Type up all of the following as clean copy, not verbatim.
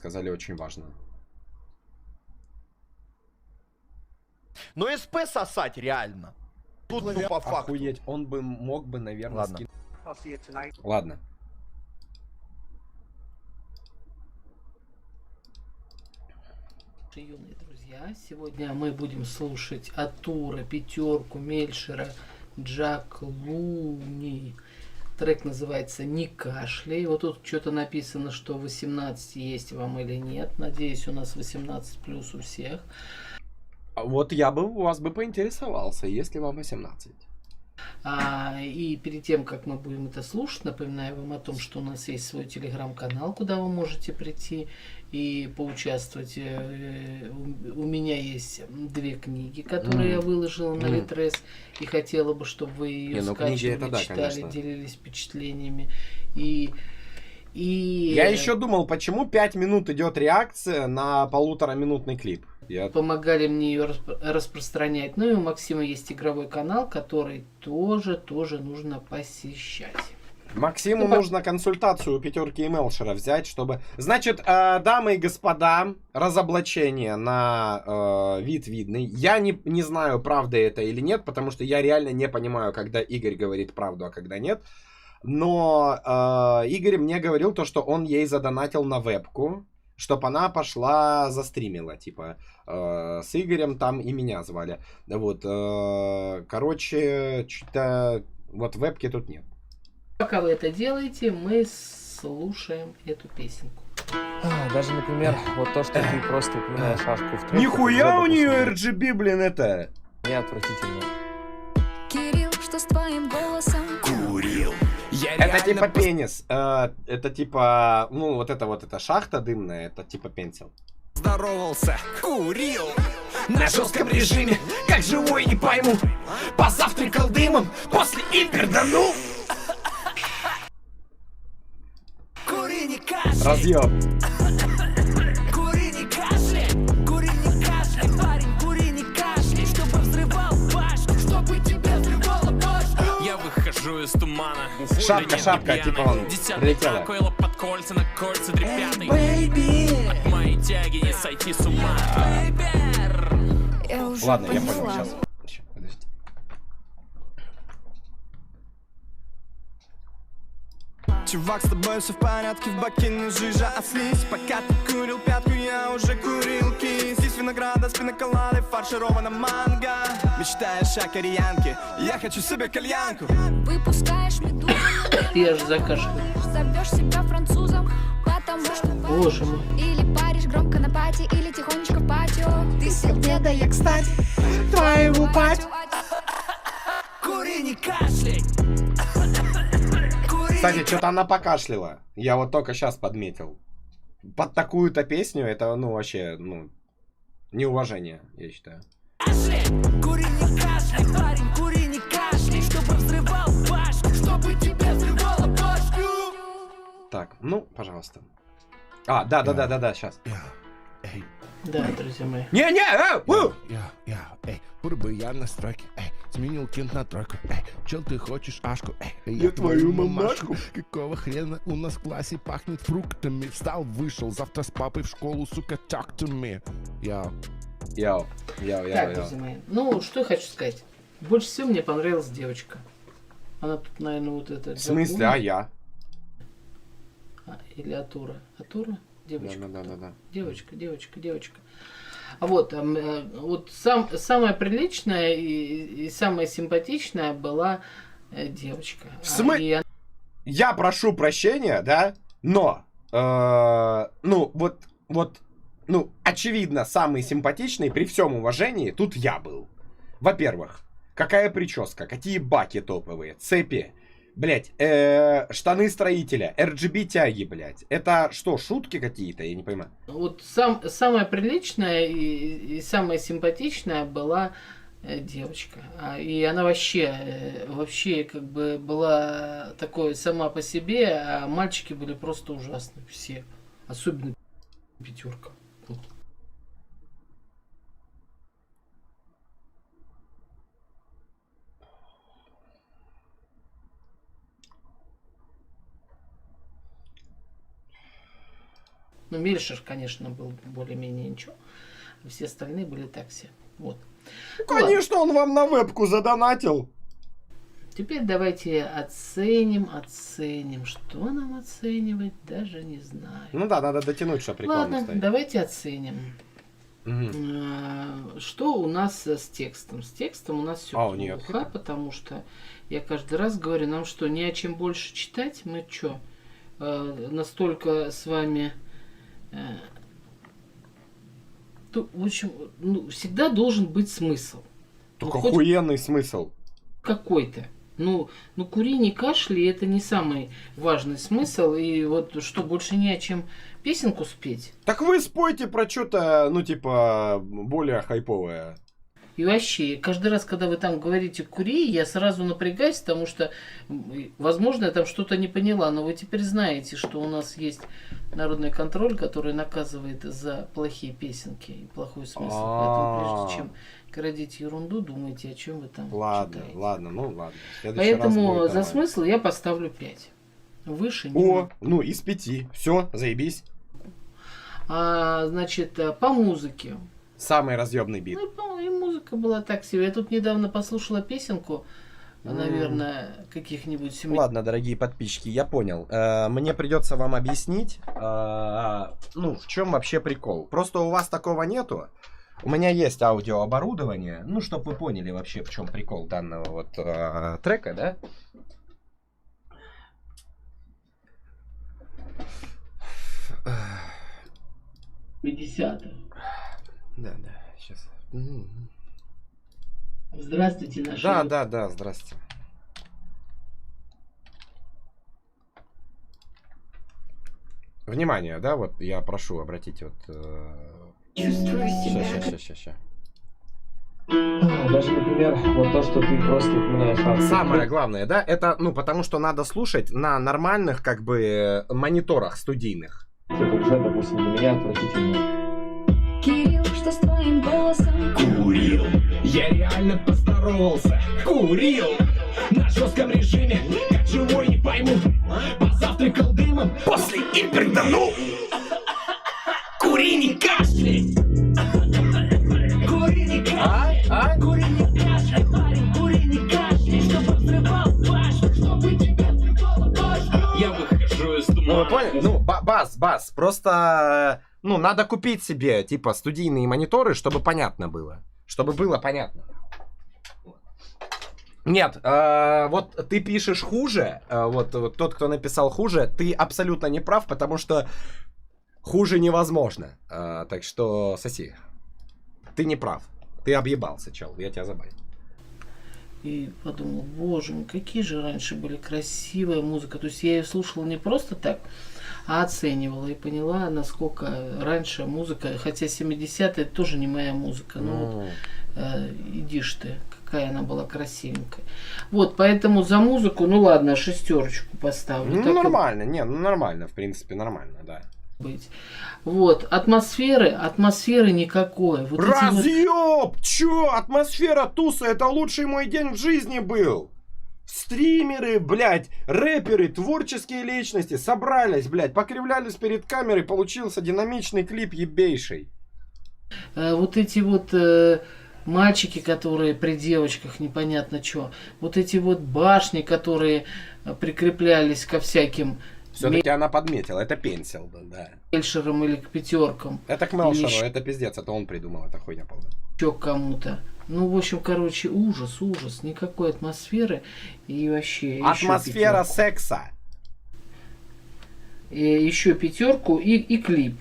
сказали, очень важно. Ну СП сосать реально. Тут ну по факту. Охуеть, он бы мог бы, наверное, Ладно. Ладно. Юные друзья, сегодня мы будем слушать Атура, Пятерку, Мельшера, Джак Луни. Трек называется «Не кашляй». Вот тут что-то написано, что 18 есть вам или нет. Надеюсь, у нас 18 плюс у всех. Вот я бы у вас бы поинтересовался, если вам 18. И перед тем, как мы будем это слушать, напоминаю вам о том, что у нас есть свой телеграм-канал, куда вы можете прийти и поучаствовать. У меня есть 2 книги, которые я выложила на Литрес, и хотела бы, чтобы вы ее скачивали, читали, делились впечатлениями. Я еще думал, почему 5 минут идет реакция на 1,5-минутный клип. Помогали мне ее распространять. Ну и у Максима есть игровой канал, который тоже нужно посещать. Максиму нужно консультацию у Пятерки и Мелшера взять, чтобы... Значит, дамы и господа, разоблачение на вид видный. Я не знаю, правда это или нет, потому что я реально не понимаю, когда Игорь говорит правду, а когда нет. Но Игорь мне говорил то, что он ей задонатил на вебку, чтобы она пошла застримила, типа, с Игорем там и меня звали. Вот, короче, что-то, вот вебки тут нет. Пока вы это делаете, мы слушаем эту песенку. Даже, например, вот то, что ты просто упоминаешь шашку в трубку. Нихуя у нее RGB, блин, это! Не отвратительно. Кирилл, что с твоим голосом? Курил. Это типа пенис. Это типа, ну, вот эта шахта дымная, это типа пенсил. Здоровался, курил. На жестком режиме, как живой не пойму. Позавтракал дымом, после и перданул. Кури не кашляй. Разъем. Кури не кашляй. Кури не кашляй, парень, кури не кашляй. Чтобы взрывал башню, чтобы тебе взрывала башню. Я выхожу из тумана. Шапка, типа он прилетела. Под кольца на кольца дрепятый. От моей тяги не сойти с ума. Я уже Ладно, я поняла. понял, сейчас. Подожди. Чувак, с тобой все в порядке, в баке не жижа, а слизь. Пока ты курил пятку, я уже курил кис. Из винограда с пиноколадой, фарширована манго. Мечтаешь о кореянке, я хочу себе кальянку. Выпускаешь медузу, Я же закашлял. зовешь себя французом, потому что Боже мой. или паришь громко на пати, или тихонечко в патио. Ты сел деда, я, кстати, твоего патио. Кури, не кашляй. Кстати, что-то она покашляла. Я вот только сейчас подметил. Под такую-то песню это, ну, вообще, ну, неуважение, я считаю. Кури, не кашляй, парень, кури, не кашляй. Чтобы взрывал башню, чтобы тебе взрывала башню. Так, ну, пожалуйста. Да, сейчас. Да, друзья мои. Пур бы я на строке, сменил кент на тройку, чел ты хочешь ашку, Я твою мамашку. Какого хрена у нас в классе пахнет фруктами, встал, вышел, завтра с папой в школу, сука, talk to me. Йоу. Так, друзья мои. Ну, что я хочу сказать. Больше всего мне понравилась девочка. Она тут, наверное, вот это... В смысле, а я? Или Атура. Атура? Девочка. Да. Девочка. А вот самая приличная и самая симпатичная была девочка. Я прошу прощения, да, но, очевидно, самый симпатичный, при всем уважении, тут я был. Во-первых, какая прическа, какие баки топовые, цепи, блять, штаны строителя, RGB тяги, блять. Это что, шутки какие-то? Я не понимаю. Вот самая приличная и самая симпатичная была девочка. И она вообще как бы была такой сама по себе, а мальчики были просто ужасны все. Особенно Пятерка. Вот. Ну, Мельшер, конечно, был более-менее ничего. А все остальные были так все. Вот. Ну, конечно, он вам на вебку задонатил. Теперь давайте оценим. Что нам оценивать, даже не знаю. Ну да, надо дотянуть, чтобы рекламу Ладно, ставить. давайте оценим. Мгм. Что у нас с текстом? С текстом у нас все А, нет. плохо, потому что я каждый раз говорю, нам что, не о чем больше читать? Мы что, настолько с вами... в общем, ну, всегда должен быть смысл. Только Ну, хоть охуенный смысл. какой-то. Ну, кури, не кашли, это не самый важный смысл. И вот что, больше не о чем песенку спеть? Так вы спойте про что-то, ну, типа, более хайповое. И вообще, каждый раз, когда вы там говорите «кури», я сразу напрягаюсь, потому что, возможно, я там что-то не поняла, но вы теперь знаете, что у нас есть народный контроль, который наказывает за плохие песенки и плохой смысл. Поэтому, прежде чем городить ерунду, думайте, о чем вы там Ладно, читаете. ладно, ну ладно. В следующий раз Поэтому будет за нормально. смысл я поставлю 5. Выше не О, могу. ну из 5. Все, заебись. Значит, по музыке. Самый разъемный бит. Ну, и музыка была так себе. Я тут недавно послушала песенку, наверное, каких-нибудь 7. Ладно, дорогие подписчики, я понял. Мне придется вам объяснить, ну, в чем вообще прикол. Просто у вас такого нету. У меня есть аудиооборудование, ну, чтобы вы поняли вообще, в чем прикол данного вот трека, да? Да, сейчас. Здравствуйте, наши. Да, здрасте. Внимание, да, вот я прошу обратить вот... Сейчас. Даже, например, вот то, что ты просто упоминаешь. Самое главное, да, это, ну, потому что надо слушать на нормальных, как бы, мониторах студийных. Это уже, допустим, для меня отвратительно. Кирилл, что с твоим голосом? Курил, я реально поздоровался. Курил, на жестком режиме, как живой не пойму. Позавтракал дымом, после и перданул. Кури, не кашляй. Кури, не кашляй. Кури, не кашляй, парень, кури, не кашляй. Чтобы взрывал башню, чтобы тебя взрывала башню. Я выхожу из тумана. Ну, вы поняли? Ну, бас. Просто, ну, надо купить себе, типа, студийные мониторы, чтобы понятно было. Чтобы было понятно. Нет, вот ты пишешь хуже, вот тот, кто написал хуже, ты абсолютно не прав, потому что хуже невозможно. Так что соси. Ты не прав. Ты объебался, чел, я тебя забаню. И подумал, боже мой, какие же раньше были красивая музыка. То есть я ее слушала не просто так, а оценивала и поняла, насколько раньше музыка, хотя 70-е это тоже не моя музыка, но вот, идишь ты, какая она была красивенькая. Вот, поэтому за музыку, ну ладно, 6 поставлю. Ну, так и нормально, не, ну нормально, в принципе, нормально, да. быть. Вот, атмосферы никакой. Вот эти вот- Разъеб! Чё? Атмосфера туса, это лучший мой день в жизни был. Стримеры, блядь, рэперы, творческие личности собрались, блядь, покривлялись перед камерой, получился динамичный клип ебейший. вот эти вот мальчики, которые при девочках непонятно что, вот эти вот башни, которые прикреплялись ко всяким Все-таки она подметила, это пенсил был, да. мельшерам или к пятеркам, Это к Мелшеру, Или это пиздец, это он придумал, это хуйня полная. еще к кому-то. Ну, в общем, короче, ужас, никакой атмосферы и вообще. Атмосфера секса. Еще пятерку и клип.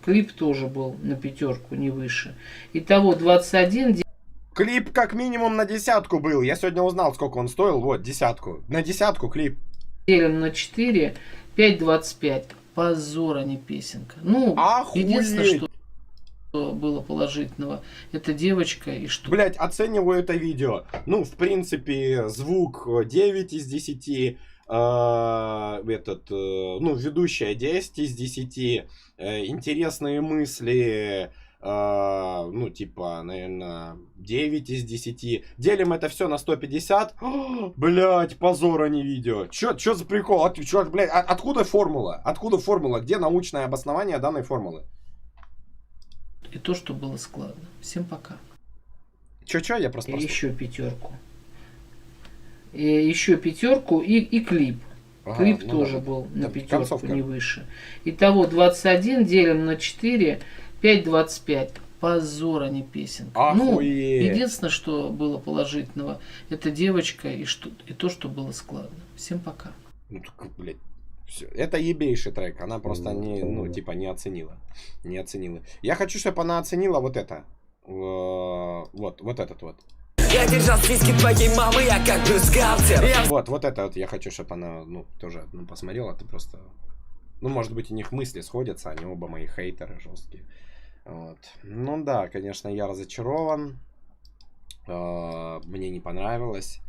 Клип тоже был на 5, не выше. Итого 21. Клип как минимум на 10 был, я сегодня узнал, сколько он стоил, вот, 10. На 10 клип. Делим на 4, 5,25. Позор, а не песенка. Ну, Охуеть! единственное, что было положительного, это девочка и что. Блять, оцениваю это видео. Ну, в принципе, звук 9 из 10. Ну, ведущая 10 из 10. Интересные мысли. ну, типа, наверное, 9 из 10. Делим это все на 150. Блять, позора не видео. Чё за прикол? Блядь, откуда формула? Откуда формула? Где научное обоснование данной формулы? И то, что было складно. Всем пока. Чё, я просто... И еще пятерку. И еще пятерку и клип. Ага, Клип ну тоже да. был на Там пятерку, концовка. не выше. Итого 21 делим на 4, 5,25. Позор, а не песенка. Ну, Охуеть. единственное, что было положительного, это девочка и то, что было складно. Всем пока. Ну, так, блядь, всё. Это ебейший трек. Она просто не, ну, типа, не оценила. Не оценила. Я хочу, чтобы она оценила вот это. Вот этот вот. Я держал списки твоей мамы, я как бюстгальтер. Вот это вот я хочу, чтобы она, ну, тоже, ну, посмотрела. Ты просто... Ну, может быть, у них мысли сходятся. Они оба мои хейтеры жесткие. Вот. Ну да, конечно, я разочарован. Мне не понравилось.